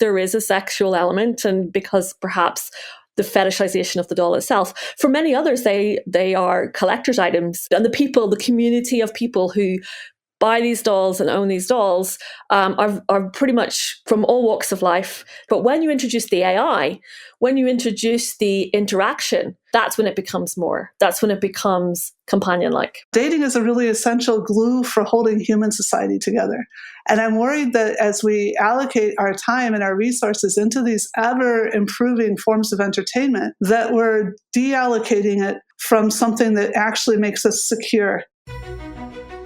there is a sexual element, and because perhaps the fetishization of the doll itself. For many others, they are collector's items. And the community of people who buy these dolls and own these dolls are pretty much from all walks of life. But when you introduce the AI, when you introduce the interaction, that's when it becomes more. That's when it becomes companion-like. Dating is a really essential glue for holding human society together. And I'm worried that as we allocate our time and our resources into these ever-improving forms of entertainment, that we're deallocating it from something that actually makes us secure.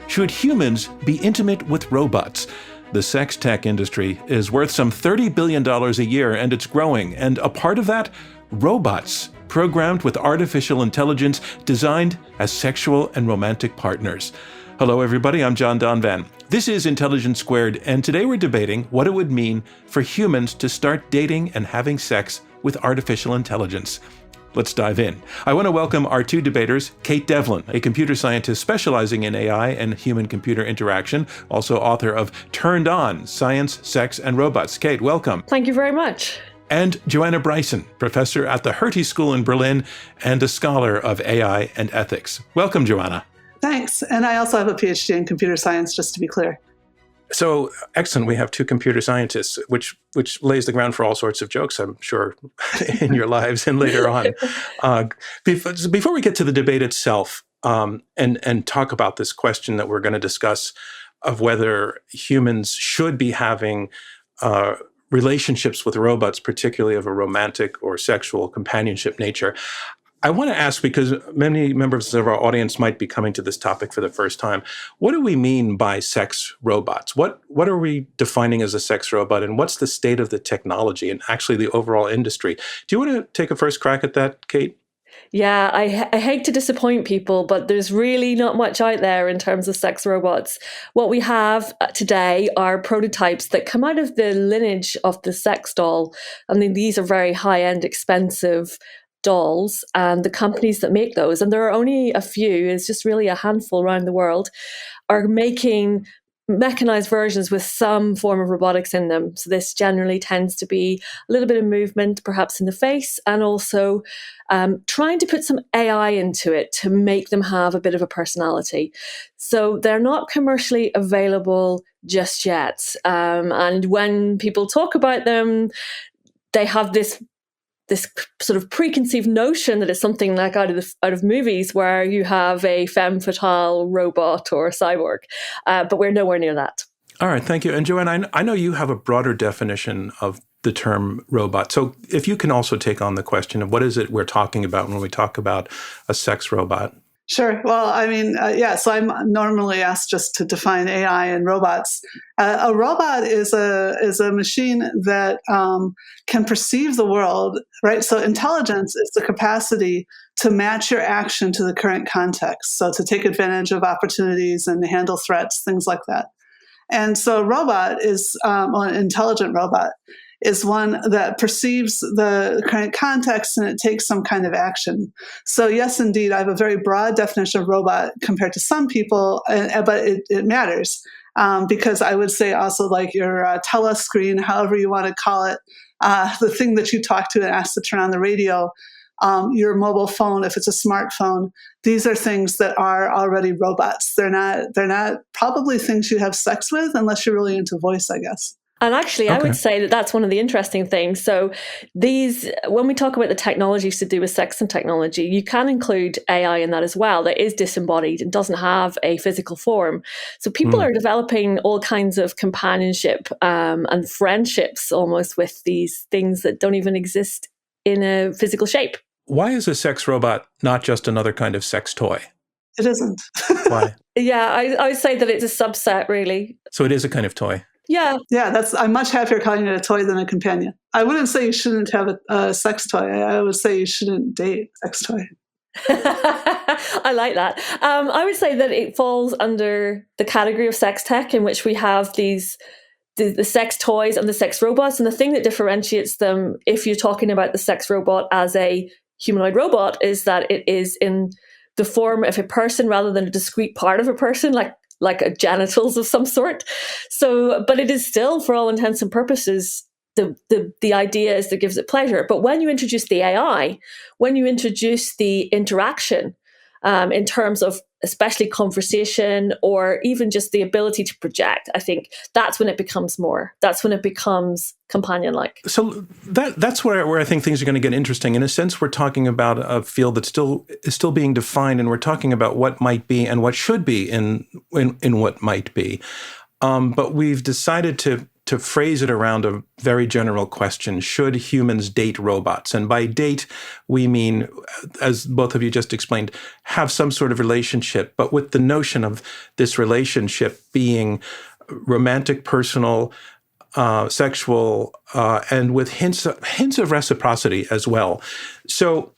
Should humans be intimate with robots? The sex tech industry is worth some $30 billion a year, and it's growing. And a part of that? Robots, programmed with artificial intelligence, designed as sexual and romantic partners. Hello, everybody. I'm John Donvan. This is Intelligence Squared, and today we're debating what it would mean for humans to start dating and having sex with artificial intelligence. Let's dive in. I want to welcome our two debaters, Kate Devlin, a computer scientist specializing in AI and human-computer interaction, also author of Turned On: Science, Sex, and Robots. Kate, welcome. Thank you very much. And Joanna Bryson, professor at the Hertie School in Berlin and a scholar of AI and ethics. Welcome, Joanna. Thanks. And I also have a PhD in computer science, just to be clear. So, excellent. We have two computer scientists, which lays the ground for all sorts of jokes, I'm sure, in your lives and later on. Before we get to the debate itself and talk about this question that we're going to discuss of whether humans should be having relationships with robots, particularly of a romantic or sexual companionship nature, I want to ask, because many members of our audience might be coming to this topic for the first time, what do we mean by sex robots? What are we defining as a sex robot, and what's the state of the technology and actually the overall industry? Do you want to take a first crack at that, Kate? Yeah, I hate to disappoint people, but there's really not much out there in terms of sex robots. What we have today are prototypes that come out of the lineage of the sex doll. I mean, these are very high-end, expensive dolls, and the companies that make those, and there are only a few, it's just really a handful around the world, are making mechanized versions with some form of robotics in them. So this generally tends to be a little bit of movement, perhaps in the face, and also trying to put some AI into it to make them have a bit of a personality. So they're not commercially available just yet. And when people talk about them, they have this sort of preconceived notion that it's something like out of movies where you have a femme fatale robot or a cyborg, but we're nowhere near that. All right, thank you. And Joanne, I know you have a broader definition of the term robot. So if you can also take on the question of what is it we're talking about when we talk about a sex robot? Sure. Well, I mean, so I'm normally asked just to define AI and robots. A robot is a machine that can perceive the world, right? So intelligence is the capacity to match your action to the current context. So to take advantage of opportunities and handle threats, things like that. And so a robot is, an intelligent robot is one that perceives the current context and it takes some kind of action. So yes, indeed, I have a very broad definition of robot compared to some people, but it matters because I would say also like your telescreen, however you want to call it, the thing that you talk to and ask to turn on the radio, your mobile phone, if it's a smartphone, these are things that are already robots. They're not probably things you have sex with unless you're really into voice, I guess. And actually, I would say that that's one of the interesting things. So when we talk about the technologies to do with sex and technology, you can include AI in that as well. That is disembodied and doesn't have a physical form. So people are developing all kinds of companionship and friendships almost with these things that don't even exist in a physical shape. Why is a sex robot not just another kind of sex toy? It isn't. Why? Yeah, I would say that it's a subset, really. So it is a kind of toy. Yeah. Yeah, I'm much happier calling it a toy than a companion. I wouldn't say you shouldn't have a sex toy. I would say you shouldn't date a sex toy. I like that. I would say that it falls under the category of sex tech in which we have the sex toys and the sex robots. And the thing that differentiates them, if you're talking about the sex robot as a humanoid robot, is that it is in the form of a person rather than a discrete part of a person, like a genitals of some sort. So, but it is still, for all intents and purposes, the ideas that gives it pleasure. But when you introduce the AI, when you introduce the interaction, in terms of especially conversation or even just the ability to project, I think that's when it becomes companion-like. So that's where I think things are going to get interesting. In a sense, we're talking about a field that is still being defined, and we're talking about what might be and what should be in what might be. But we've decided to phrase it around a very general question: should humans date robots? And by date, we mean, as both of you just explained, have some sort of relationship, but with the notion of this relationship being romantic, personal, sexual, and with hints of reciprocity as well. So,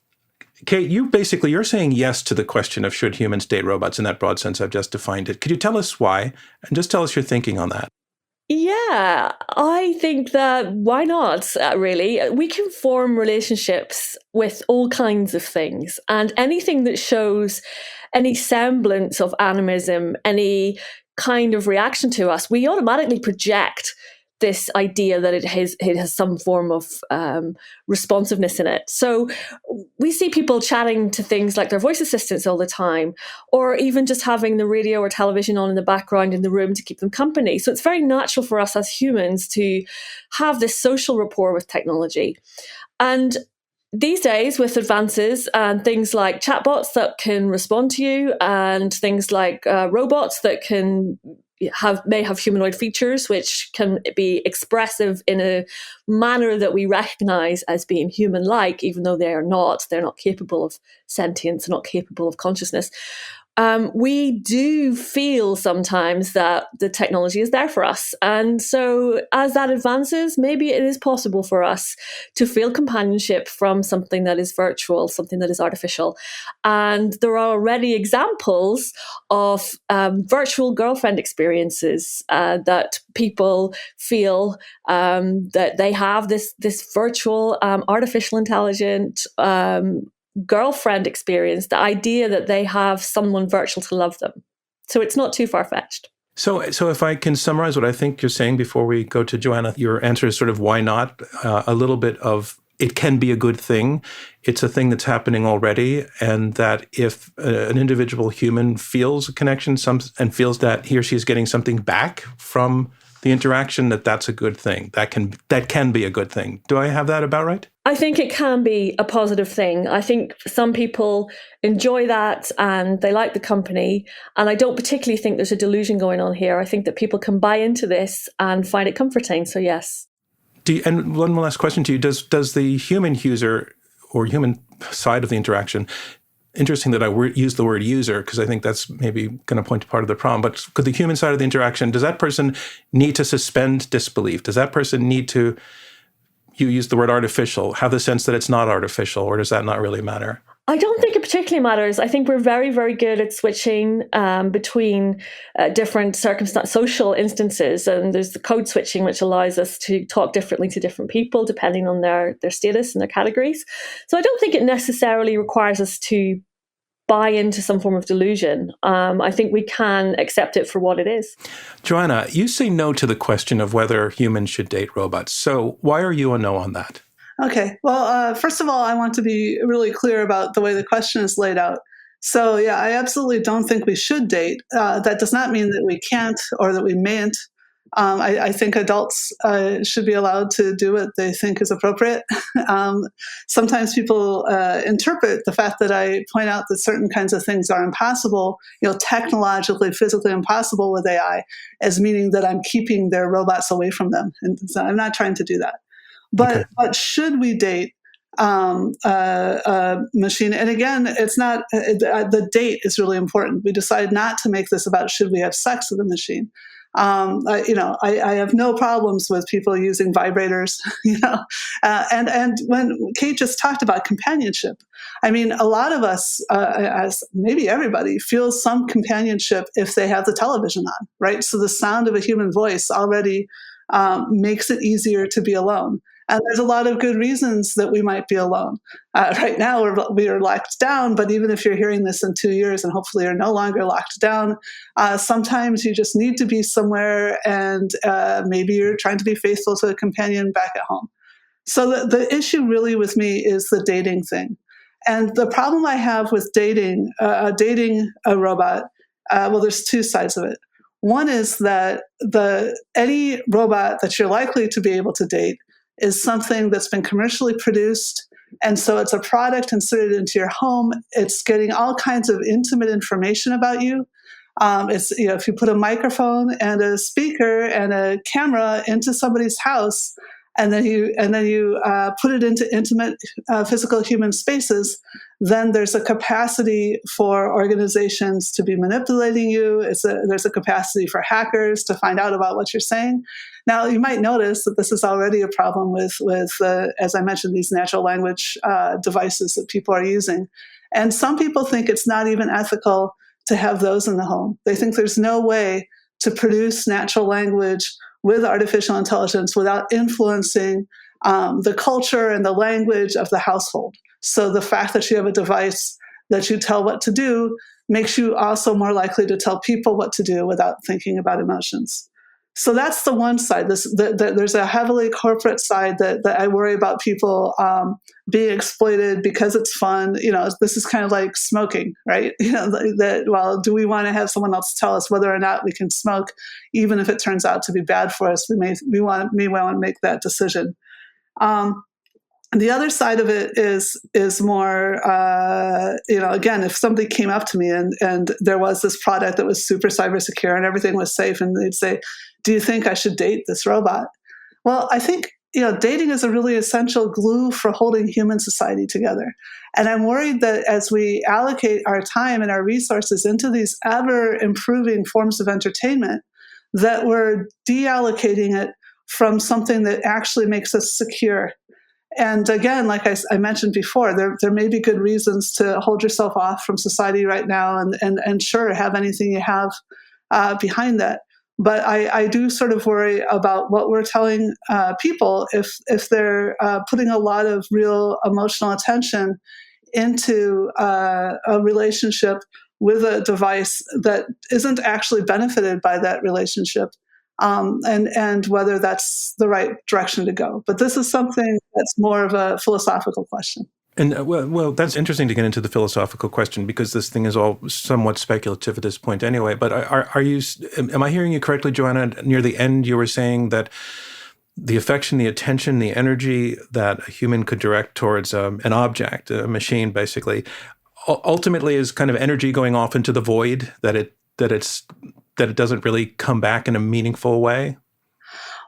Kate, you're saying yes to the question of should humans date robots in that broad sense I've just defined it. Could you tell us why? And just tell us your thinking on that. Yeah, I think that why not, really? We can form relationships with all kinds of things, and anything that shows any semblance of animism, any kind of reaction to us, we automatically project this idea that it has some form of responsiveness in it. So we see people chatting to things like their voice assistants all the time, or even just having the radio or television on in the background in the room to keep them company. So it's very natural for us as humans to have this social rapport with technology. And these days, with advances and things like chatbots that can respond to you, and things like robots that may have humanoid features, which can be expressive in a manner that we recognize as being human-like, even though they're not capable of sentience, not capable of consciousness. We do feel sometimes that the technology is there for us. And so as that advances, maybe it is possible for us to feel companionship from something that is virtual, something that is artificial. And there are already examples of virtual girlfriend experiences that people feel that they have this virtual artificial intelligent girlfriend experience, the idea that they have someone virtual to love them. So it's not too far-fetched. So if I can summarize what I think you're saying before we go to Joanna, your answer is sort of why not? A little bit of it can be a good thing. It's a thing that's happening already, and that if an individual human feels a connection and feels that he or she is getting something back from the interaction, that's a good thing. That can be a good thing. Do I have that about right? I think it can be a positive thing. I think some people enjoy that and they like the company. And I don't particularly think there's a delusion going on here. I think that people can buy into this and find it comforting. So yes. And one last question to you. Does the human user or human side of the interaction, interesting that I use the word user because I think that's maybe going to point to part of the problem, but could the human side of the interaction, does that person need to suspend disbelief? Does that person need to, you use the word artificial, have the sense that it's not artificial, or does that not really matter? I don't think it particularly matters. I think we're very, very good at switching between different social instances. And there's the code switching, which allows us to talk differently to different people depending on their status and their categories. So I don't think it necessarily requires us to buy into some form of delusion. I think we can accept it for what it is. Joanna, you say no to the question of whether humans should date robots. So why are you a no on that? Okay. Well, first of all, I want to be really clear about the way the question is laid out. So, yeah, I absolutely don't think we should date. That does not mean that we can't or that we mayn't. I think adults should be allowed to do what they think is appropriate. Sometimes people interpret the fact that I point out that certain kinds of things are impossible, technologically, physically impossible with AI, as meaning that I'm keeping their robots away from them. And so I'm not trying to do that. But should we date a machine? And again, it's not the date is really important. We decide not to make this about should we have sex with a machine. I have no problems with people using vibrators, and when Kate just talked about companionship, I mean, a lot of us, as maybe everybody, feels some companionship if they have the television on, right? So the sound of a human voice already makes it easier to be alone. And there's a lot of good reasons that we might be alone. Right now, we are locked down, but even if you're hearing this in 2 years and hopefully you're no longer locked down, sometimes you just need to be somewhere, and maybe you're trying to be faithful to a companion back at home. So the issue really with me is the dating thing. And the problem I have with dating a robot, well, there's two sides of it. One is that any robot that you're likely to be able to date is something that's been commercially produced. And so it's a product inserted into your home. It's getting all kinds of intimate information about you. It's, if you put a microphone and a speaker and a camera into somebody's house, and then you put it into intimate physical human spaces, then there's a capacity for organizations to be manipulating you. There's a capacity for hackers to find out about what you're saying. Now, you might notice that this is already a problem with as I mentioned, these natural language devices that people are using. And some people think it's not even ethical to have those in the home. They think there's no way to produce natural language with artificial intelligence without influencing the culture and the language of the household. So the fact that you have a device that you tell what to do makes you also more likely to tell people what to do without thinking about emotions. So that's the one side. There's a heavily corporate side that I worry about people being exploited because it's fun. This is kind of like smoking, right? Do we want to have someone else tell us whether or not we can smoke, even if it turns out to be bad for us? We may want to make that decision. The other side of it is more, again, if somebody came up to me and there was this product that was super cyber secure and everything was safe, and they'd say, "Do you think I should date this robot?" Well, I think, dating is a really essential glue for holding human society together. And I'm worried that as we allocate our time and our resources into these ever improving forms of entertainment, that we're deallocating it from something that actually makes us secure. And again, like I mentioned before, there may be good reasons to hold yourself off from society right now, and sure, have anything you have behind that. But I do sort of worry about what we're telling people if they're putting a lot of real emotional attention into a relationship with a device that isn't actually benefited by that relationship. And whether that's the right direction to go. But this is something that's more of a philosophical question. And well, that's interesting to get into the philosophical question, because this thing is all somewhat speculative at this point anyway. But am I hearing you correctly, Joanna? Near the end, you were saying that the affection, the attention, the energy that a human could direct towards an object, a machine, basically, ultimately is kind of energy going off into the void, that it doesn't really come back in a meaningful way?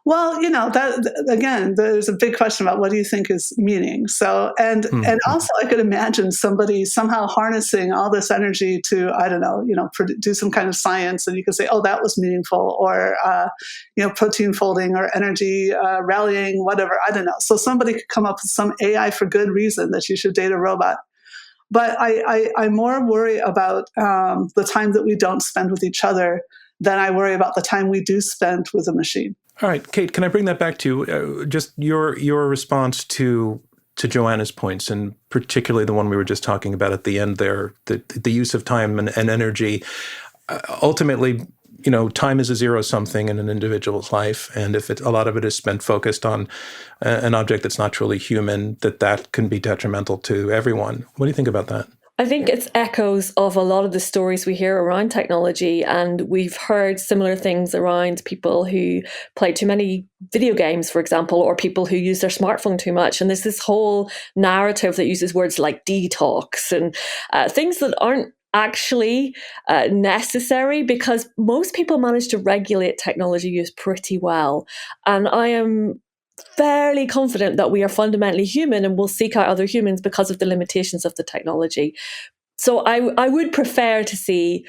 Well, that again, there's a big question about what do you think is meaning. So, and also I could imagine somebody somehow harnessing all this energy to, I don't know, do some kind of science, and you could say, oh, that was meaningful, or protein folding, or energy rallying, whatever. I don't know. So somebody could come up with some AI for good reason that you should date a robot. But I more worry about the time that we don't spend with each other than I worry about the time we do spend with a machine. All right, Kate, can I bring that back to you? Just your response to Joanna's points, and particularly the one we were just talking about at the end there, the use of time and energy. Ultimately, time is a zero-sum thing in an individual's life, and if a lot of it is spent focused on an object that's not truly human, that can be detrimental to everyone. What do you think about that? I think it's echoes of a lot of the stories we hear around technology, and we've heard similar things around people who play too many video games, for example, or people who use their smartphone too much. And there's this whole narrative that uses words like detox and things that aren't actually necessary, because most people manage to regulate technology use pretty well. And I am fairly confident that we are fundamentally human and will seek out other humans because of the limitations of the technology. So I would prefer to see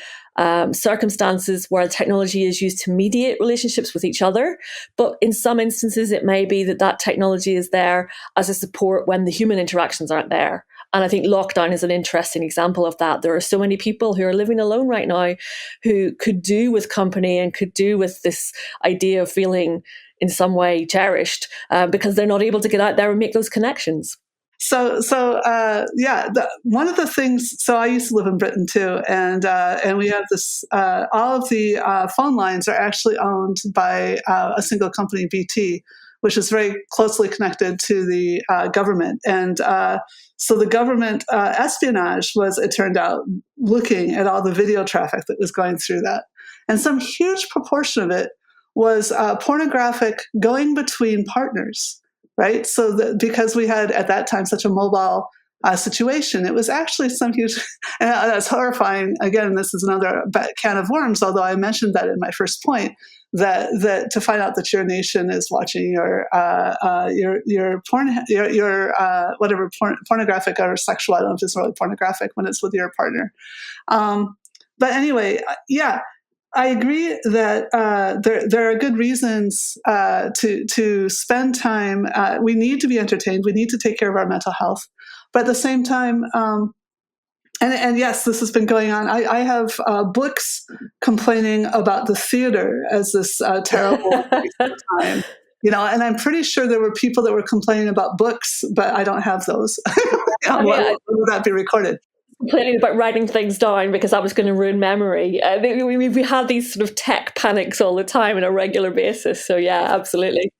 circumstances where technology is used to mediate relationships with each other. But in some instances, it may be that technology is there as a support when the human interactions aren't there. And I think lockdown is an interesting example of that. There are so many people who are living alone right now who could do with company and could do with this idea of feeling in some way cherished because they're not able to get out there and make those connections. One of the things. So I used to live in Britain too, and we have this. All of the phone lines are actually owned by a single company, BT, which is very closely connected to the government. And so the government espionage was, it turned out, looking at all the video traffic that was going through that, and some huge proportion of it was pornographic going between partners. Right. So because we had at that time such a mobile situation, it was actually some huge, and that's horrifying. Again, this is another can of worms, although I mentioned that in my first point, that to find out that your nation is watching your pornographic or sexual, I don't know if it's really pornographic when it's with your partner. But anyway, I agree that there are good reasons to spend time. We need to be entertained. We need to take care of our mental health. But at the same time, and yes, this has been going on. I have books complaining about the theater as this terrible time. And I'm pretty sure there were people that were complaining about books, but I don't have those. When would that be recorded? Complaining about writing things down because that was going to ruin memory. We have these sort of tech panics all the time on a regular basis. So yeah, absolutely.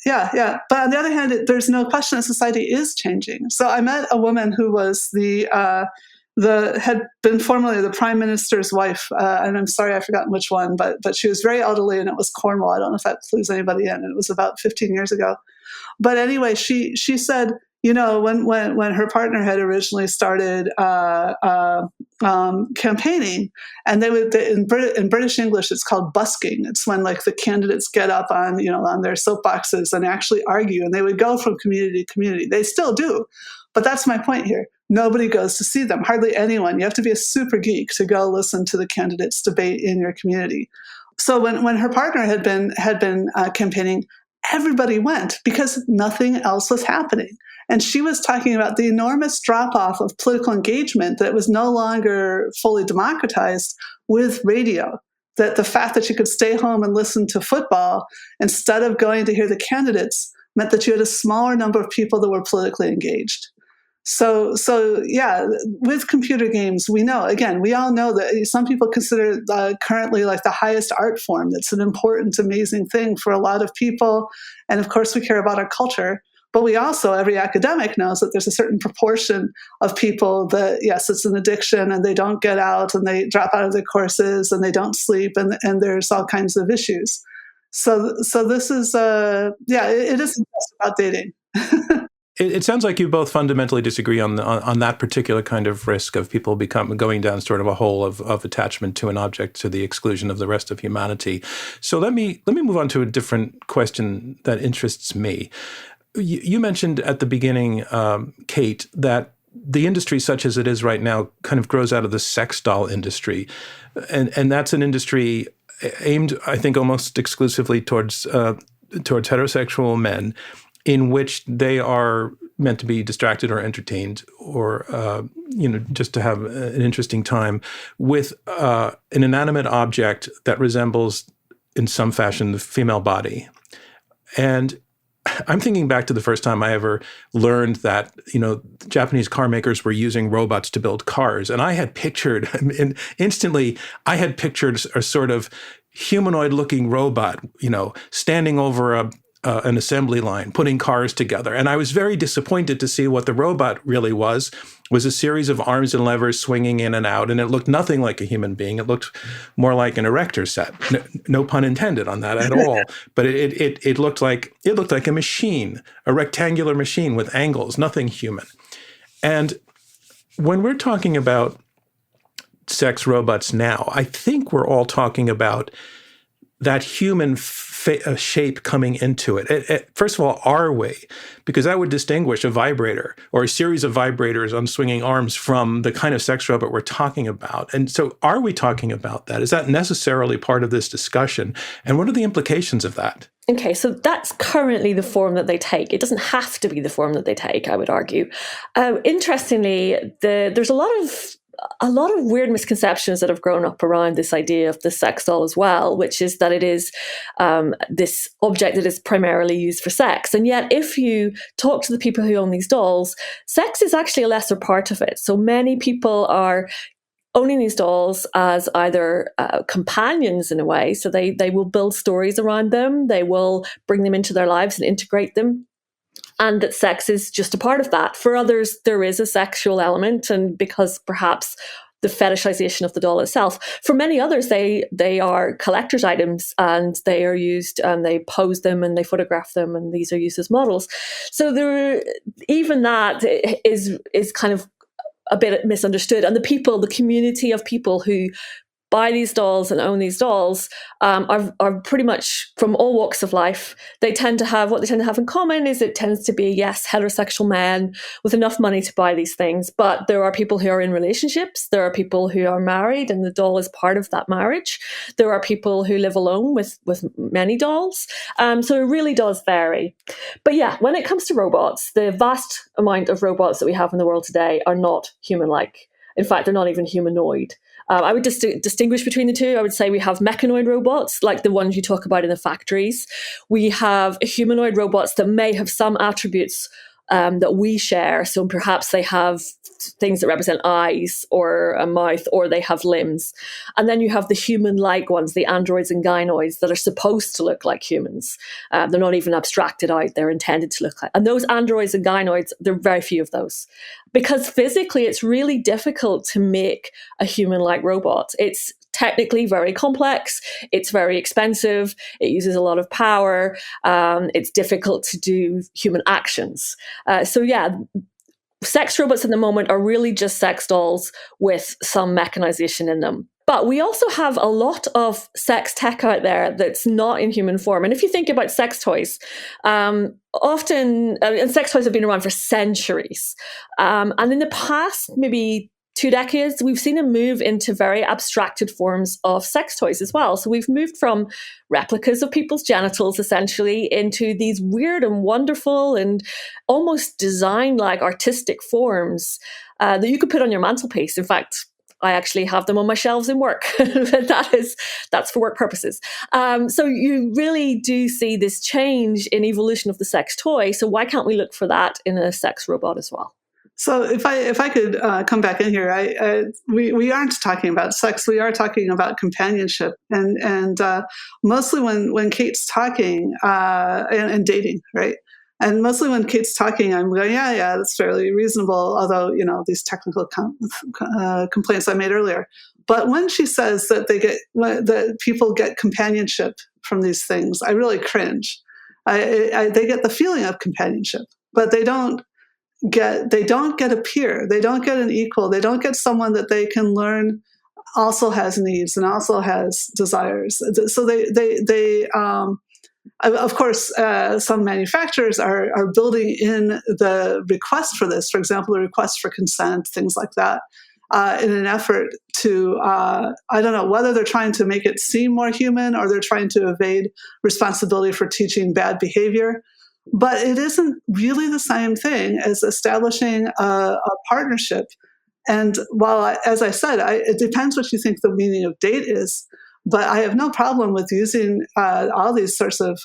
Yeah. But on the other hand, there's no question that society is changing. So I met a woman who was had been formerly the prime minister's wife, and I'm sorry I've forgotten which one, but she was very elderly, and it was Cornwall. I don't know if that clues anybody in. It was about 15 years ago. But anyway, she said, when her partner had originally started campaigning, and they would in British English it's called busking. It's when like the candidates get up on their soapboxes and actually argue, and they would go from community to community. They still do, but that's my point here. Nobody goes to see them. Hardly anyone. You have to be a super geek to go listen to the candidates debate in your community. So when her partner had been campaigning, everybody went because nothing else was happening. And she was talking about the enormous drop-off of political engagement, that was no longer fully democratized with radio, that the fact that you could stay home and listen to football instead of going to hear the candidates meant that you had a smaller number of people that were politically engaged. So yeah, with computer games, we all know that some people consider currently like the highest art form. It's an important, amazing thing for a lot of people. And of course, we care about our culture. But we also, every academic knows that there's a certain proportion of people that, yes, it's an addiction and they don't get out and they drop out of their courses and they don't sleep and there's all kinds of issues. So this is, it isn't just about dating. It sounds like you both fundamentally disagree on that particular kind of risk of people going down sort of a hole of attachment to an object to the exclusion of the rest of humanity. So let me move on to a different question that interests me. You mentioned at the beginning, Kate, that the industry such as it is right now kind of grows out of the sex doll industry. And that's an industry aimed, I think, almost exclusively towards heterosexual men, in which they are meant to be distracted or entertained or, just to have an interesting time with an inanimate object that resembles in some fashion the female body. And I'm thinking back to the first time I ever learned that, Japanese car makers were using robots to build cars. And I had pictured, instantly, a sort of humanoid-looking robot, standing over an assembly line, putting cars together. And I was very disappointed to see what the robot really was a series of arms and levers swinging in and out. And it looked nothing like a human being. It looked more like an erector set. No pun intended on that at all. But it looked like a machine, a rectangular machine with angles, nothing human. And when we're talking about sex robots now, I think we're all talking about that human shape coming into it. First of all, are we? Because that would distinguish a vibrator or a series of vibrators on swinging arms from the kind of sex robot we're talking about. And so are we talking about that? Is that necessarily part of this discussion? And what are the implications of that? Okay, so that's currently the form that they take. It doesn't have to be the form that they take, I would argue. Interestingly, there's a lot a lot of weird misconceptions that have grown up around this idea of the sex doll as well, which is that it is this object that is primarily used for sex. And yet, if you talk to the people who own these dolls, sex is actually a lesser part of it. So many people are owning these dolls as either companions in a way. So they will build stories around them. They will bring them into their lives and integrate them. And that sex is just a part of that. For others, there is a sexual element, and because perhaps the fetishization of the doll itself. For many others, they are collector's items, and they are used, and they pose them and they photograph them, and these are used as models. So even that is kind of a bit misunderstood. And the community of people who buy these dolls and own these dolls are pretty much from all walks of life. What they tend to have in common is it tends to be, yes, heterosexual men with enough money to buy these things. But there are people who are in relationships. There are people who are married, and the doll is part of that marriage. There are people who live alone with many dolls. So it really does vary. But yeah, when it comes to robots, the vast amount of robots that we have in the world today are not human-like. In fact, they're not even humanoid. I would distinguish between the two. I would say we have mechanoid robots, like the ones you talk about in the factories. We have humanoid robots that may have some attributes that we share. So perhaps they have things that represent eyes or a mouth, or they have limbs. And then you have the human-like ones, the androids and gynoids, that are supposed to look like humans. They're not even abstracted out. They're intended to look like. And those androids and gynoids, there are very few of those. Because physically, it's really difficult to make a human-like robot. It's technically very complex. It's very expensive. It uses a lot of power. It's difficult to do human actions. So yeah, sex robots at the moment are really just sex dolls with some mechanization in them. But we also have a lot of sex tech out there that's not in human form. And if you think about sex toys, often, and sex toys have been around for centuries. And in the past, maybe 2 decades, we've seen a move into very abstracted forms of sex toys as well. So we've moved from replicas of people's genitals, essentially, into these weird and wonderful and almost design-like artistic forms that you could put on your mantelpiece. In fact, I actually have them on my shelves in work. That's for work purposes. So you really do see this change in evolution of the sex toy. So why can't we look for that in a sex robot as well? So if I could come back in here, we aren't talking about sex. We are talking about companionship, and mostly when Kate's talking and dating, right? And mostly when Kate's talking, I'm going, yeah, that's fairly reasonable. Although these technical complaints I made earlier. But when she says that that people get companionship from these things, I really cringe. They get the feeling of companionship, but they don't get a peer. They don't get an equal. They don't get someone that they can learn also has needs and also has desires. So they of course, some manufacturers are building in the request for this, for example, the request for consent, things like that, in an effort to, I don't know, whether they're trying to make it seem more human or they're trying to evade responsibility for teaching bad behavior. But it isn't really the same thing as establishing a partnership. And while, as I said, it depends what you think the meaning of date is. But I have no problem with using all these sorts of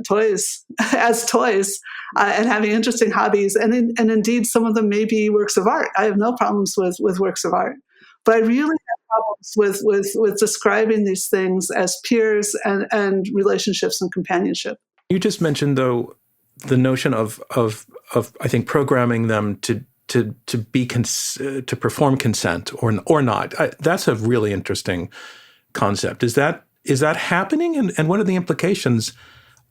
toys as toys and having interesting hobbies. And indeed, some of them may be works of art. I have no problems with works of art. But I really have problems with describing these things as peers and relationships and companionship. You just mentioned, though, the notion of I think programming them to perform consent or not. That's a really interesting concept. Is that happening, and what are the implications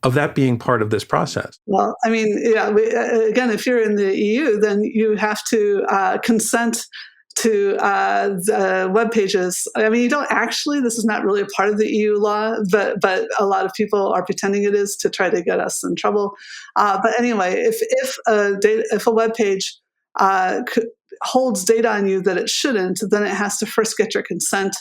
of that being part of this process? Well, I mean, yeah. Again, if you're in the EU, then you have to consent to the web pages. I mean, you don't actually. This is not really a part of the EU law, but a lot of people are pretending it is to try to get us in trouble. But anyway, if a web page holds data on you that it shouldn't, then it has to first get your consent.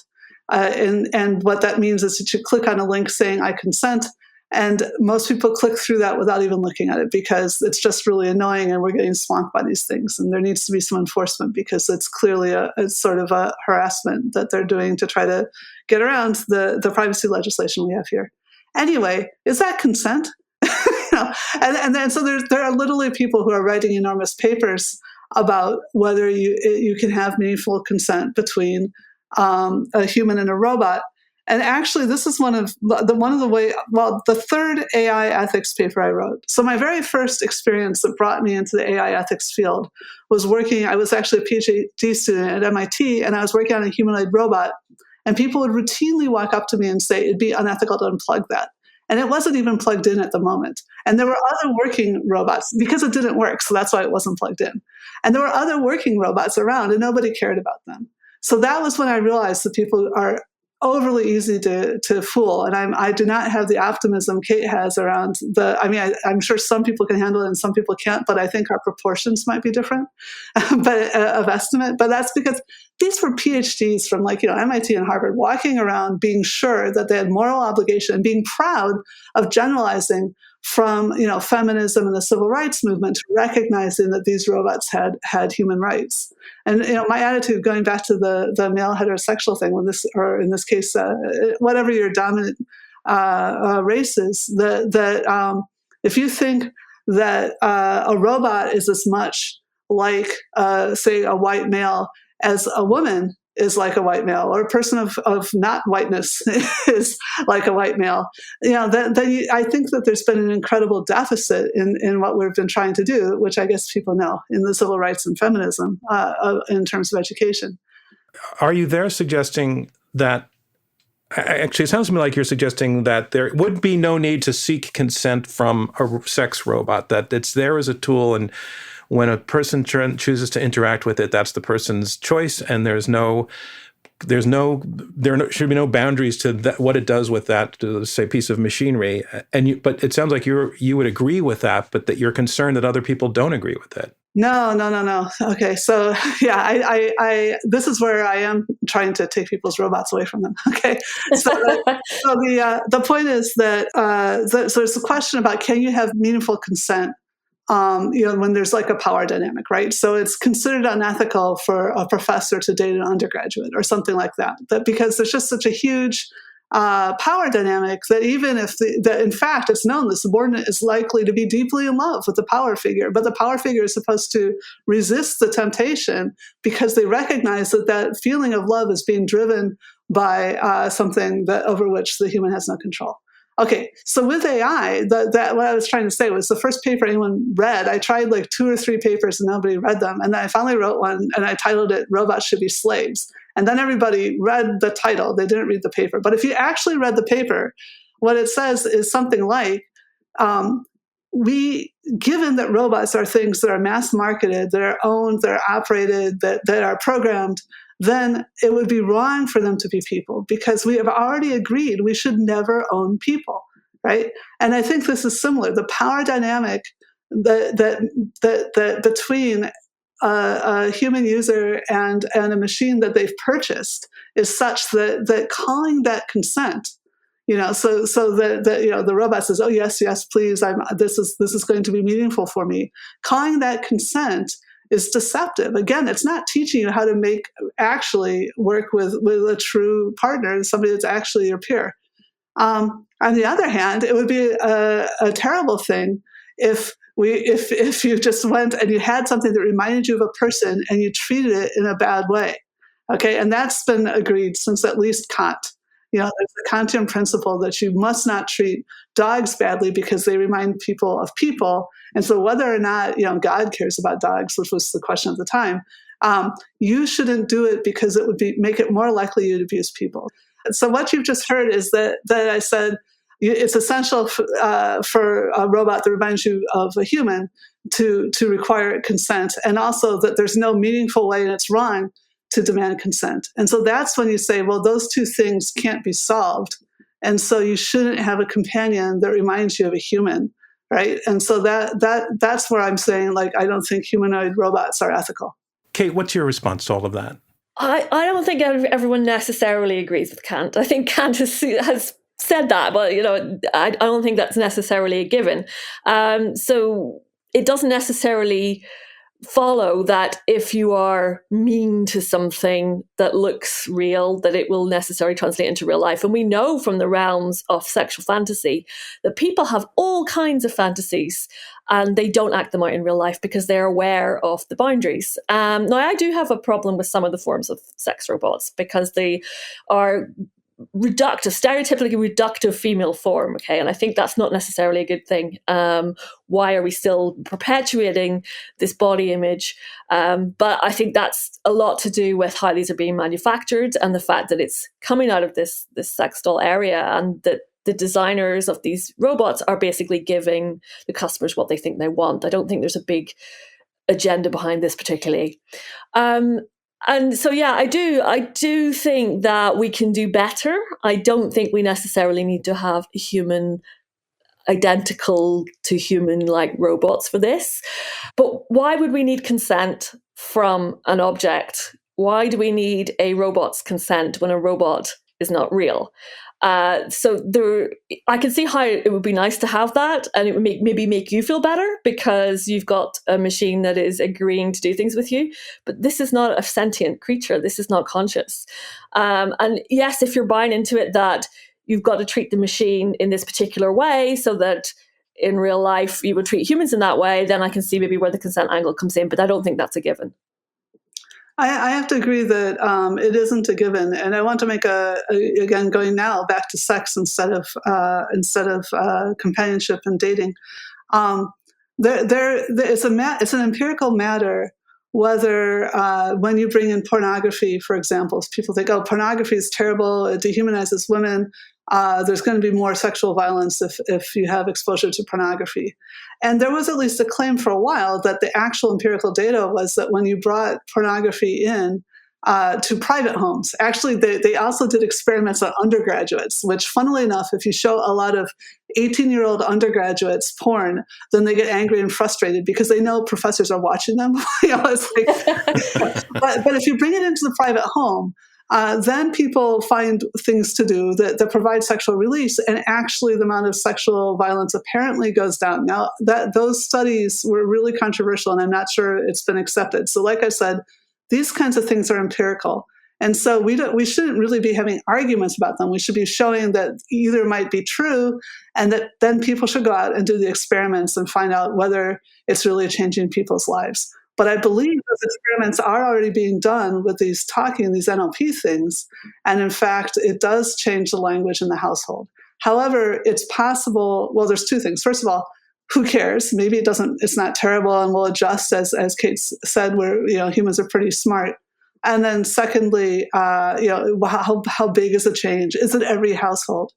And what that means is that you click on a link saying "I consent," And most people click through that without even looking at it because it's just really annoying and we're getting swamped by these things. And there needs to be some enforcement because it's clearly it's sort of a harassment that they're doing to try to get around the privacy legislation we have here. Anyway, is that consent? And then so there are literally people who are writing enormous papers about whether you can have meaningful consent between a human and a robot. And actually, this is the third AI ethics paper I wrote. So my very first experience that brought me into the AI ethics field was I was actually a PhD student at MIT, and I was working on a humanoid robot. And people would routinely walk up to me and say, it'd be unethical to unplug that. And it wasn't even plugged in at the moment. And there were other working robots because it didn't work. So that's why it wasn't plugged in. And there were other working robots around and nobody cared about them. So that was when I realized that people are overly easy to fool. And I do not have the optimism Kate has around I'm sure some people can handle it and some people can't, but I think our proportions might be different of estimate. But that's because these were PhDs from MIT and Harvard walking around being sure that they had moral obligation and being proud of generalizing from feminism and the civil rights movement to recognizing that these robots had human rights. And my attitude, going back to the male heterosexual thing, in this case, whatever your dominant race is, that if you think that a robot is as much like, say, a white male as a woman is like a white male, or a person of not whiteness is like a white male, then I think that there's been an incredible deficit in what we've been trying to do, which I guess people know in the civil rights and feminism in terms of education. Are you there suggesting that, actually it sounds to me like you're suggesting that there would be no need to seek consent from a sex robot, that it's there as a tool, and when a person chooses to interact with it, that's the person's choice, and there should be no boundaries to what it does with that, say, piece of machinery. But it sounds like you would agree with that, but that you're concerned that other people don't agree with it. No. Okay, so yeah, I this is where I am trying to take people's robots away from them. Okay, so the point is that so there's a question about, can you have meaningful consent? When there's like a power dynamic, right? So it's considered unethical for a professor to date an undergraduate or something like that. That because there's just such a huge power dynamic that even if in fact it's known the subordinate is likely to be deeply in love with the power figure, but the power figure is supposed to resist the temptation because they recognize that feeling of love is being driven by something over which the human has no control. Okay, so with AI, what I was trying to say was the first paper anyone read, I tried like 2 or 3 papers and nobody read them. And then I finally wrote one and I titled it, Robots Should Be Slaves. And then everybody read the title. They didn't read the paper. But if you actually read the paper, what it says is something like, given that robots are things that are mass marketed, that are owned, that are operated, that are programmed, then it would be wrong for them to be people because we have already agreed we should never own people, right? And I think this is similar. The power dynamic that between a human user and a machine that they've purchased is such that calling that consent, so that the robot says, oh yes, please, this is going to be meaningful for me. Calling that consent is deceptive. Again, it's not teaching you how to actually work with a true partner, somebody that's actually your peer. On the other hand, it would be a terrible thing if you just went and you had something that reminded you of a person and you treated it in a bad way. Okay, and that's been agreed since at least Kant. There's the Kantian principle that you must not treat dogs badly because they remind people of people. And so whether or not, God cares about dogs, which was the question at the time, you shouldn't do it because it would make it more likely you'd abuse people. So what you've just heard is that I said it's essential for a robot that reminds you of a human to require consent, and also that there's no meaningful way, and it's wrong to demand consent. And so that's when you say, well, those two things can't be solved. And so you shouldn't have a companion that reminds you of a human, right? And so that's where I'm saying, I don't think humanoid robots are ethical. Kate, what's your response to all of that? I don't think everyone necessarily agrees with Kant. I think Kant has said that, but I don't think that's necessarily a given. So it doesn't necessarily follow that if you are mean to something that looks real, that it will necessarily translate into real life. And we know from the realms of sexual fantasy that people have all kinds of fantasies and they don't act them out in real life because they're aware of the boundaries. Now, I do have a problem with some of the forms of sex robots because they are stereotypically reductive female form. Okay, and I think that's not necessarily a good thing. Why are we still perpetuating this body image? But I think that's a lot to do with how these are being manufactured and the fact that it's coming out of this sex doll area, and that the designers of these robots are basically giving the customers what they think they want. I don't think there's a big agenda behind this particularly. And so, yeah, I do think that we can do better. I don't think we necessarily need to have human identical to human like robots for this. But why would we need consent from an object? Why do we need a robot's consent when a robot is not real? I can see how it would be nice to have that, and it would maybe make you feel better because you've got a machine that is agreeing to do things with you. But this is not a sentient creature. This is not conscious. And yes, if you're buying into it that you've got to treat the machine in this particular way so that in real life you would treat humans in that way, then I can see maybe where the consent angle comes in. But I don't think that's a given. I have to agree that it isn't a given, and I want to make again going now back to sex instead of companionship and dating. It's an empirical matter whether when you bring in pornography, for example, people think, oh, pornography is terrible, it dehumanizes women. There's going to be more sexual violence if you have exposure to pornography. And there was at least a claim for a while that the actual empirical data was that when you brought pornography in to private homes, actually they also did experiments on undergraduates, which funnily enough, if you show a lot of 18-year-old undergraduates porn, then they get angry and frustrated because they know professors are watching them. It's like, but if you bring it into the private home, then people find things to do that provide sexual release, and actually the amount of sexual violence apparently goes down. Now, those studies were really controversial, and I'm not sure it's been accepted. So like I said, these kinds of things are empirical. And so we shouldn't really be having arguments about them. We should be showing that either might be true, and that then people should go out and do the experiments and find out whether it's really changing people's lives. But I believe those experiments are already being done with these NLP things. And in fact, it does change the language in the household. However, it's possible, well, there's two things. First of all, who cares? Maybe it's not terrible, and we'll adjust, as Kate said, where humans are pretty smart. And then secondly, how big is a change? Is it every household?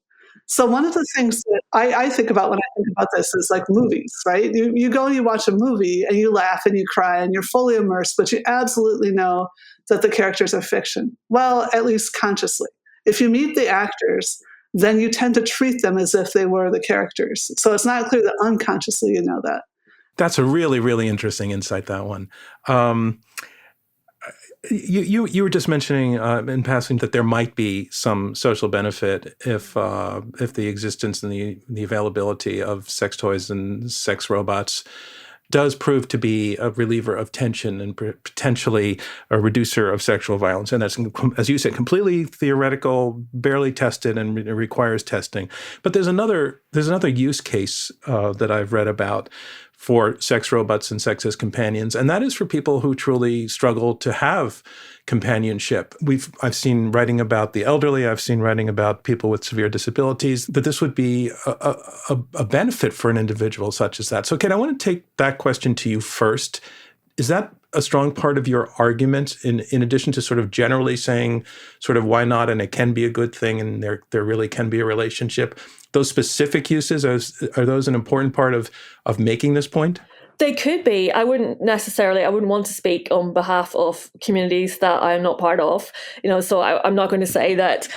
So one of the things that I think about when I think about this is like movies, right? You go and you watch a movie and you laugh and you cry and you're fully immersed, but you absolutely know that the characters are fiction. Well, at least consciously. If you meet the actors, then you tend to treat them as if they were the characters. So it's not clear that unconsciously you know that. That's a really, really interesting insight, that one. You were just mentioning in passing that there might be some social benefit if the existence and the availability of sex toys and sex robots does prove to be a reliever of tension and potentially a reducer of sexual violence. And that's, as you said, completely theoretical, barely tested, and it requires testing. But there's another use case that I've read about for sex robots and sex as companions, and that is for people who truly struggle to have companionship. I've seen writing about the elderly, I've seen writing about people with severe disabilities, that this would be a benefit for an individual such as that. So, Kate, I want to take that question to you first. Is that a strong part of your argument, in addition to sort of generally saying sort of why not, and it can be a good thing, and there really can be a relationship? Those specific uses, are those an important part of making this point? They could be. I wouldn't want to speak on behalf of communities that I'm not part of, so I'm not going to say that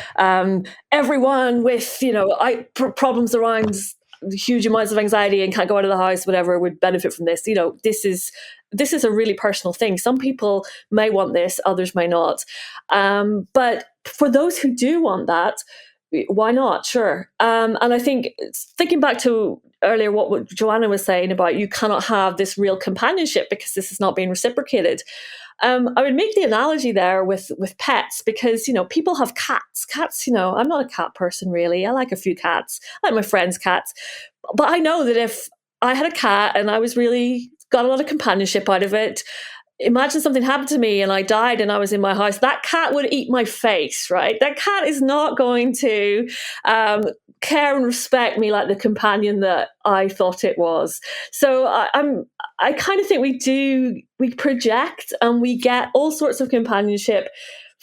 everyone with, problems around huge amounts of anxiety and can't go out of the house, whatever, would benefit from this. This is a really personal thing. Some people may want this, others may not. But for those who do want that, Why not? Sure. And I think thinking back to earlier what Joanna was saying about you cannot have this real companionship because this is not being reciprocated. I would make the analogy there with pets because, people have cats. Cats, I'm not a cat person really. I like a few cats. I like my friends' cats. But I know that if I had a cat and I was really got a lot of companionship out of it, imagine something happened to me and I died and I was in my house, that cat would eat my face, right? That cat is not going to care and respect me like the companion that I thought it was. So I kind of think we project and we get all sorts of companionship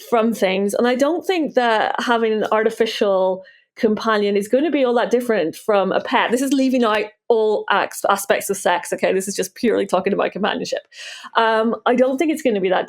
from things. And I don't think that having an artificial companion is going to be all that different from a pet. This is leaving out all aspects of sex. Okay, this is just purely talking about companionship. I don't think it's going to be that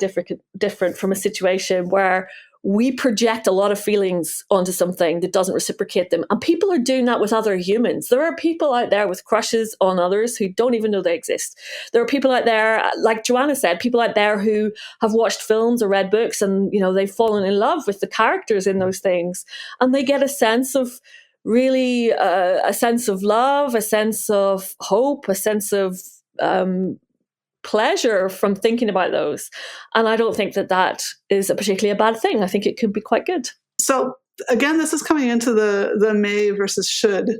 different from a situation where we project a lot of feelings onto something that doesn't reciprocate them. And people are doing that with other humans. There are people out there with crushes on others who don't even know they exist. There are people out there, like Joanna said, people out there who have watched films or read books and, they've fallen in love with the characters in those things. And they get a sense of really a sense of love, a sense of hope, a sense of pleasure from thinking about those. And I don't think that is particularly a bad thing. I think it could be quite good. So again, this is coming into the may versus should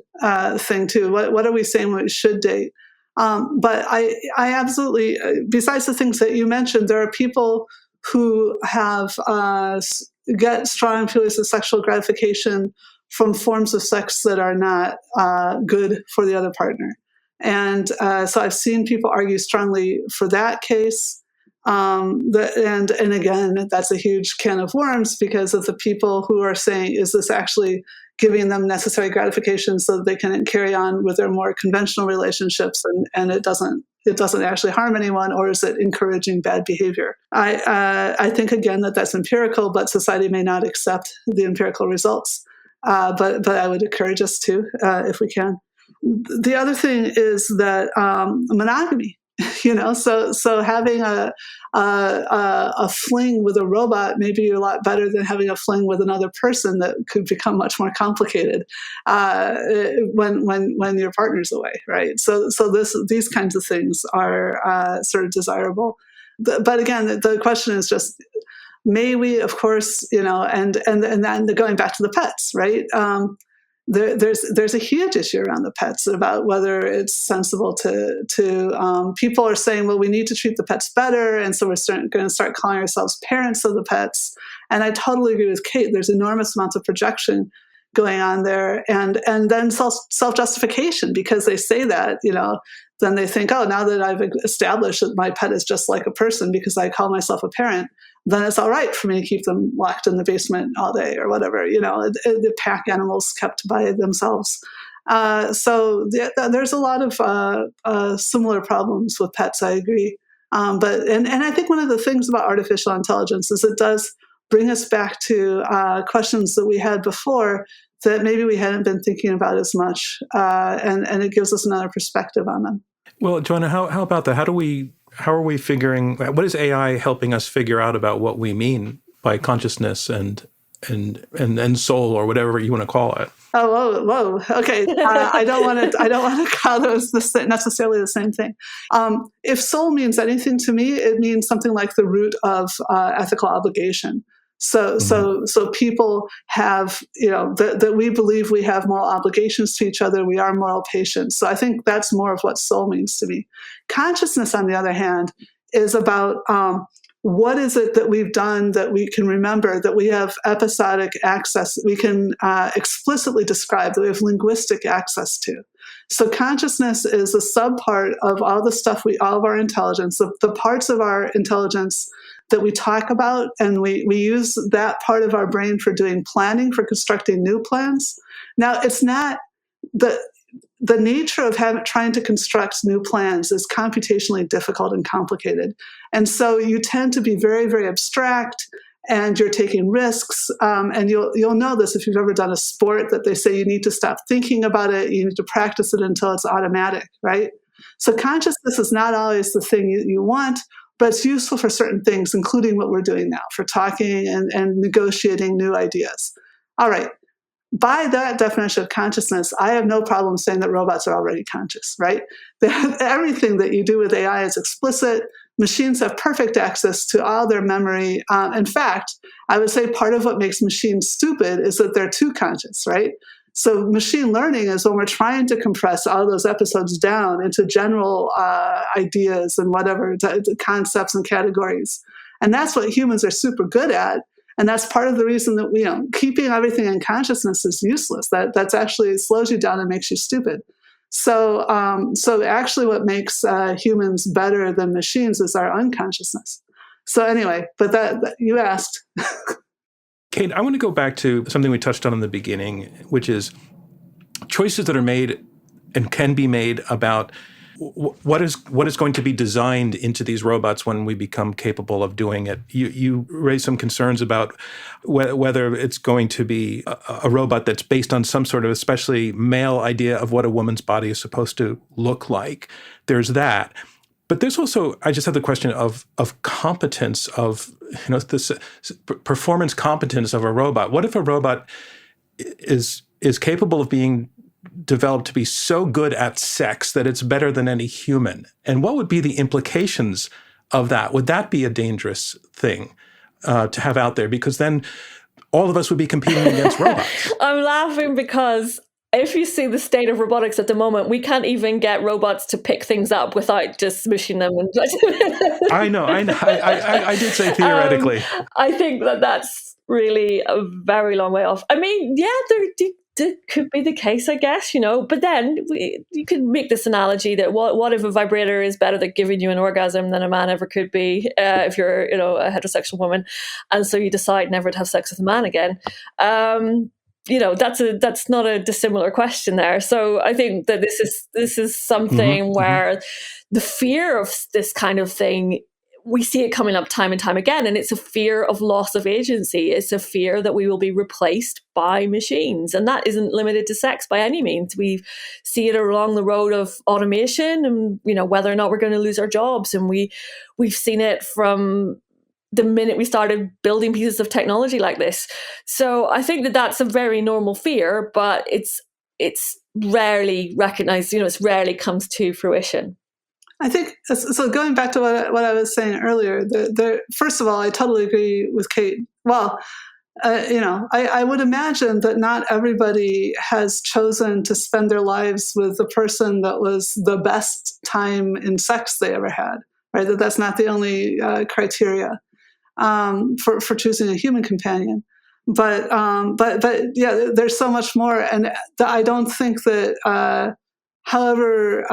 thing too. What are we saying when we should date? But I absolutely, besides the things that you mentioned, there are people who have get strong feelings of sexual gratification from forms of sex that are not good for the other partner. And so I've seen people argue strongly for that case. And again, that's a huge can of worms because of the people who are saying, is this actually giving them necessary gratification so that they can carry on with their more conventional relationships and it doesn't actually harm anyone, or is it encouraging bad behavior? I think, again, that's empirical, but society may not accept the empirical results. But I would encourage us to, if we can. The other thing is that monogamy, so having a fling with a robot may be a lot better than having a fling with another person that could become much more complicated when your partner's away, right? So these kinds of things are sort of desirable. But again, the question is just, may we, of course, and then going back to the pets, right? There's a huge issue around the pets about whether it's sensible to people are saying, well, we need to treat the pets better, and so we're going to start calling ourselves parents of the pets. And I totally agree with Kate. There's enormous amounts of projection going on there, and then self-justification because they say that, then they think, oh, now that I've established that my pet is just like a person because I call myself a parent, then it's all right for me to keep them locked in the basement all day or whatever, the pack animals kept by themselves. So there's a lot of similar problems with pets, I agree. But I think one of the things about artificial intelligence is it does bring us back to questions that we had before that maybe we hadn't been thinking about as much, and it gives us another perspective on them. Well, Joanna, how about that? How are we figuring? What is AI helping us figure out about what we mean by consciousness and soul, or whatever you want to call it? Oh, whoa. Okay. I don't want to call those necessarily the same thing. If soul means anything to me, it means something like the root of ethical obligation. So people have, that we believe we have moral obligations to each other. We are moral patients. So I think that's more of what soul means to me. Consciousness, on the other hand, is about what is it that we've done that we can remember, that we have episodic access, we can explicitly describe, that we have linguistic access to. So consciousness is a subpart of all the stuff all of our intelligence, the parts of our intelligence that we talk about, and we use that part of our brain for doing planning, for constructing new plans. Now, it's not the nature of trying to construct new plans is computationally difficult and complicated. And so you tend to be very, very abstract, and you're taking risks. And you'll know this if you've ever done a sport, that they say you need to stop thinking about it. You need to practice it until it's automatic, right? So consciousness is not always the thing you want, but it's useful for certain things, including what we're doing now, for talking and negotiating new ideas. All right. by that definition of consciousness, I have no problem saying that robots are already conscious, right? Everything that you do with AI is explicit. Machines have perfect access to all their memory. In fact, I would say part of what makes machines stupid is that they're too conscious, right? So machine learning is when we're trying to compress all those episodes down into general ideas and whatever, concepts and categories. And that's what humans are super good at. And that's part of the reason that keeping everything in consciousness is useless. That's actually slows you down and makes you stupid. So actually, what makes humans better than machines is our unconsciousness. So anyway, but that you asked. Kate, I want to go back to something we touched on in the beginning, which is choices that are made and can be made about what is going to be designed into these robots when we become capable of doing it. You raised some concerns about whether it's going to be a robot that's based on some sort of especially male idea of what a woman's body is supposed to look like. There's that. But there's also, I just have the question of competence, of this performance competence of a robot. What if a robot is capable of being developed to be so good at sex that it's better than any human? And what would be the implications of that? Would that be a dangerous thing to have out there? Because then all of us would be competing against robots. I'm laughing because if you see the state of robotics at the moment, we can't even get robots to pick things up without just smushing them. I know. I did say theoretically. I think that's really a very long way off. I mean, yeah, there could be the case, I guess, but then you could make this analogy that what if a vibrator is better at giving you an orgasm than a man ever could be if you're, a heterosexual woman, and so you decide never to have sex with a man again. That's not a dissimilar question there. So I think that this is something where the fear of this kind of thing, we see it coming up time and time again, and it's a fear of loss of agency. It's a fear that we will be replaced by machines, and that isn't limited to sex by any means. We see it along the road of automation, and whether or not we're going to lose our jobs, and we've seen it from the minute we started building pieces of technology like this. So I think that that's a very normal fear, but it's rarely recognized. It rarely comes to fruition. I think so. Going back to what I was saying earlier, first of all, I totally agree with Kate. Well, I would imagine that not everybody has chosen to spend their lives with the person that was the best time in sex they ever had. Right? That's not the only criteria for choosing a human companion. But yeah, there's so much more, and I don't think that. However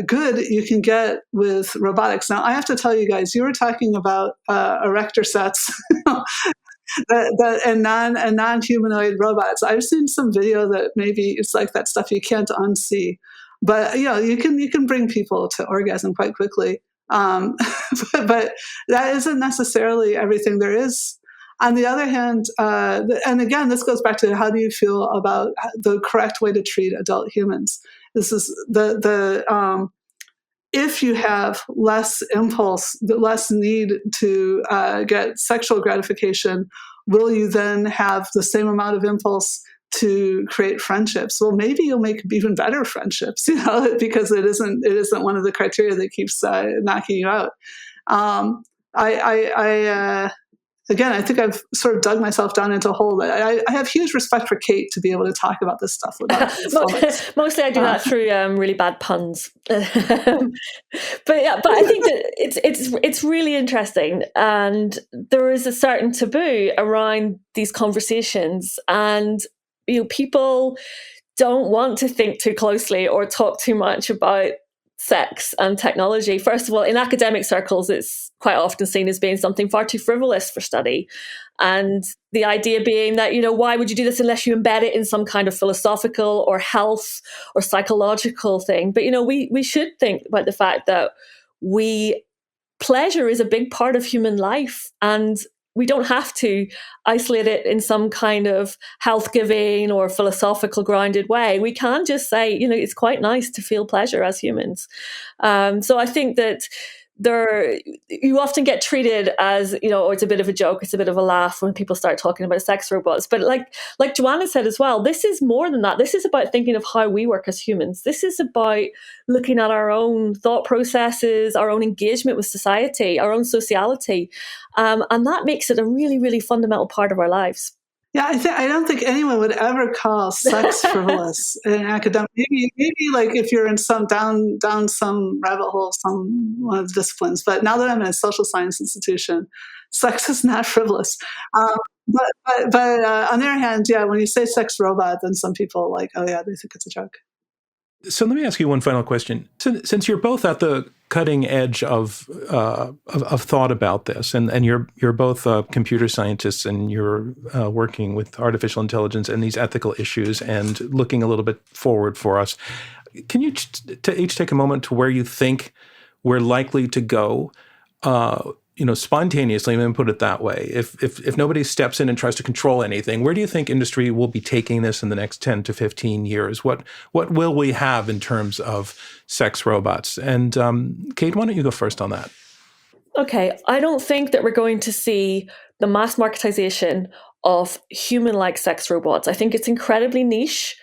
good you can get with robotics. Now, I have to tell you guys, you were talking about erector sets and non-humanoid robots. I've seen some video that maybe it's like that stuff you can't unsee, but you can bring people to orgasm quite quickly. But that isn't necessarily everything there is. On the other hand, and again, this goes back to how do you feel about the correct way to treat adult humans? This is if you have less impulse, less need to get sexual gratification, will you then have the same amount of impulse to create friendships? Well, maybe you'll make even better friendships, because it isn't one of the criteria that keeps knocking you out. Again, I think I've sort of dug myself down into a hole. I have huge respect for Kate to be able to talk about this stuff without Mostly I do that through really bad puns. But I think that it's really interesting, and there is a certain taboo around these conversations, and people don't want to think too closely or talk too much about sex and technology. First of all, in academic circles, it's quite often seen as being something far too frivolous for study. And the idea being that, why would you do this unless you embed it in some kind of philosophical or health or psychological thing? But, we should think about the fact that pleasure is a big part of human life, and we don't have to isolate it in some kind of health-giving or philosophical grounded way. We can just say, it's quite nice to feel pleasure as humans. So I think that you often get treated as, oh, it's a bit of a joke, it's a bit of a laugh when people start talking about sex robots. But like Joanna said as well, this is more than that. This is about thinking of how we work as humans. This is about looking at our own thought processes, our own engagement with society, our own sociality. And that makes it a really, really fundamental part of our lives. Yeah, I don't think anyone would ever call sex frivolous in academic. Maybe like if you're in some down some rabbit hole, some one of the disciplines. But now that I'm in a social science institution, sex is not frivolous. But on the other hand, yeah, when you say sex robot, then some people like, oh yeah, they think it's a joke. So let me ask you one final question. Since you're both at the cutting edge of thought about this, and you're both computer scientists, and you're working with artificial intelligence and these ethical issues, and looking a little bit forward for us, can you each take a moment to where you think we're likely to go? Spontaneously, let me put it that way. If nobody steps in and tries to control anything, where do you think industry will be taking this in the next 10 to 15 years? What will we have in terms of sex robots? And Kate, why don't you go first on that? Okay, I don't think that we're going to see the mass marketization of human-like sex robots. I think it's incredibly niche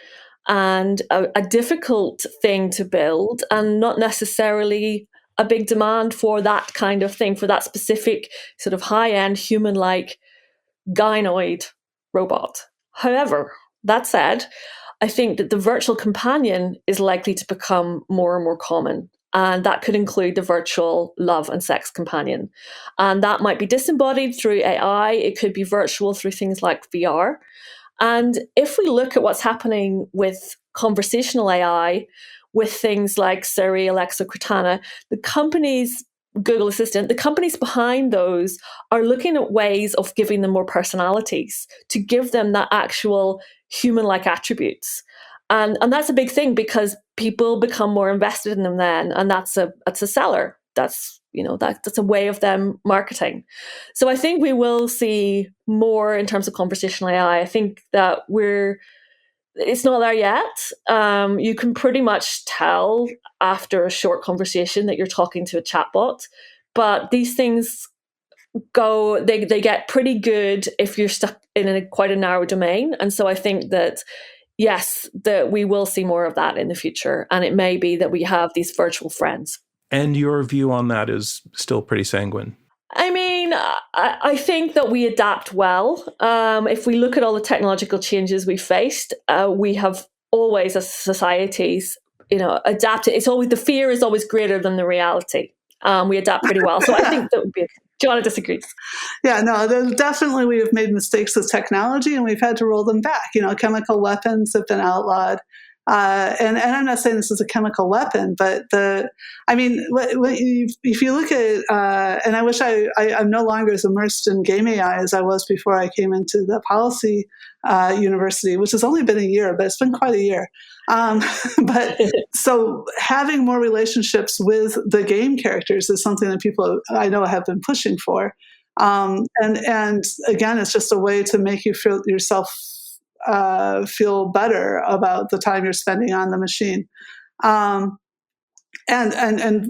and a difficult thing to build, and not necessarily a big demand for that kind of thing, for that specific sort of high-end human-like gynoid robot. However, that said, I think that the virtual companion is likely to become more and more common. And that could include the virtual love and sex companion. And that might be disembodied through AI. It could be virtual through things like VR. And if we look at what's happening with conversational AI, with things like Siri, Alexa, Cortana, the companies, Google Assistant, the companies behind those are looking at ways of giving them more personalities, to give them that actual human-like attributes. And that's a big thing, because people become more invested in them then, and that's a seller. That's that's a way of them marketing. So I think we will see more in terms of conversational AI. I think that it's not there yet. You can pretty much tell after a short conversation that you're talking to a chatbot, but these things they get pretty good if you're stuck in quite a narrow domain. And so I think that, yes, that we will see more of that in the future. And it may be that we have these virtual friends. And your view on that is still pretty sanguine. I mean, I think that we adapt well. If we look at all the technological changes we faced, we have always, as societies, adapted. It's always, the fear is always greater than the reality. We adapt pretty well. So I think that would be. Joanna disagrees. Yeah, no, definitely we have made mistakes with technology, and we've had to roll them back. Chemical weapons have been outlawed. And I'm not saying this is a chemical weapon, but if you look at, and I wish I'm no longer as immersed in game AI as I was before I came into the policy university, which has only been a year, but it's been quite a year. But so having more relationships with the game characters is something that people I know have been pushing for. And again, it's just a way to make you feel yourself feel better about the time you're spending on the machine, and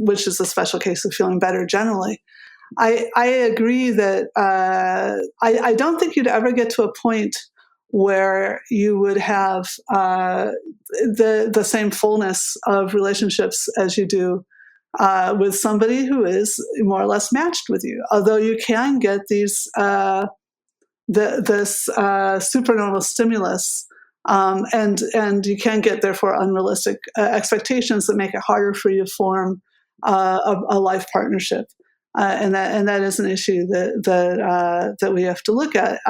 which is a special case of feeling better generally. I agree that I don't think you'd ever get to a point where you would have the same fullness of relationships as you do with somebody who is more or less matched with you. Although you can get these. This supernormal stimulus, and you can get therefore unrealistic expectations that make it harder for you to form a life partnership, and that is an issue that we have to look at.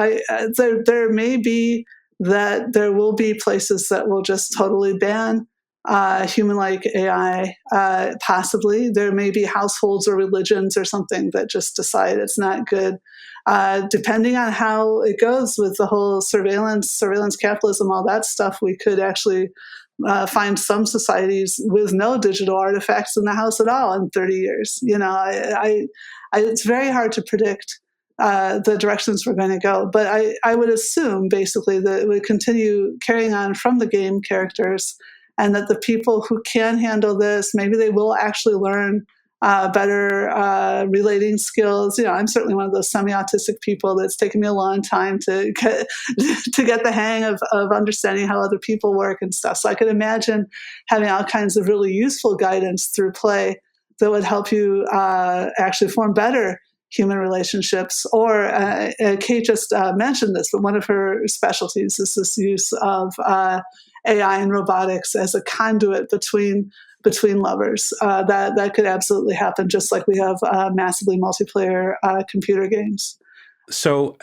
There may be that there will be places that will just totally ban human-like AI. Possibly there may be households or religions or something that just decide it's not good. Depending on how it goes with the whole surveillance capitalism, all that stuff, we could actually find some societies with no digital artifacts in the house at all in 30 years. It's very hard to predict the directions we're going to go. But I would assume basically that it would continue carrying on from the game characters, and that the people who can handle this, maybe they will actually learn better relating skills. I'm certainly one of those semi-autistic people that's taken me a long time to get the hang of understanding how other people work and stuff. So I could imagine having all kinds of really useful guidance through play that would help you actually form better human relationships. Or Kate just mentioned this, but one of her specialties is this use of AI and robotics as a conduit between lovers. That could absolutely happen, just like we have massively multiplayer computer games. So,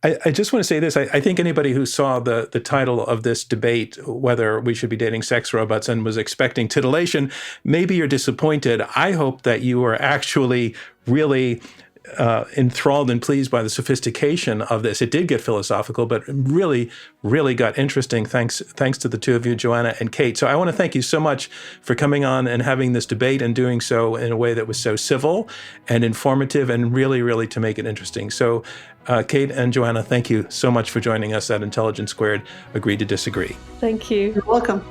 I just want to say this. I think anybody who saw the title of this debate, whether we should be dating sex robots, and was expecting titillation, maybe you're disappointed. I hope that you are actually really enthralled and pleased by the sophistication of this. It did get philosophical, but really, really got interesting. Thanks to the two of you, Joanna and Kate. So I want to thank you so much for coming on and having this debate, and doing so in a way that was so civil and informative, and really, really to make it interesting. So Kate and Joanna, thank you so much for joining us at Intelligence Squared, Agree to Disagree. Thank you. You're welcome.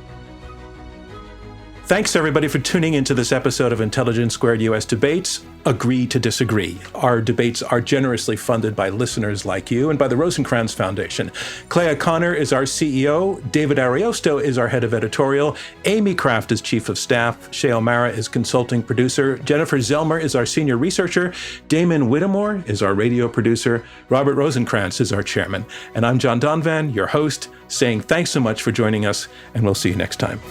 Thanks, everybody, for tuning into this episode of Intelligence Squared US Debates, Agree to Disagree. Our debates are generously funded by listeners like you and by the Rosencrantz Foundation. Clea Connor is our CEO. David Ariosto is our head of editorial. Amy Kraft is chief of staff. Shay O'Mara is consulting producer. Jennifer Zelmer is our senior researcher. Damon Whittemore is our radio producer. Robert Rosencrantz is our chairman. And I'm John Donvan, your host, saying thanks so much for joining us, and we'll see you next time.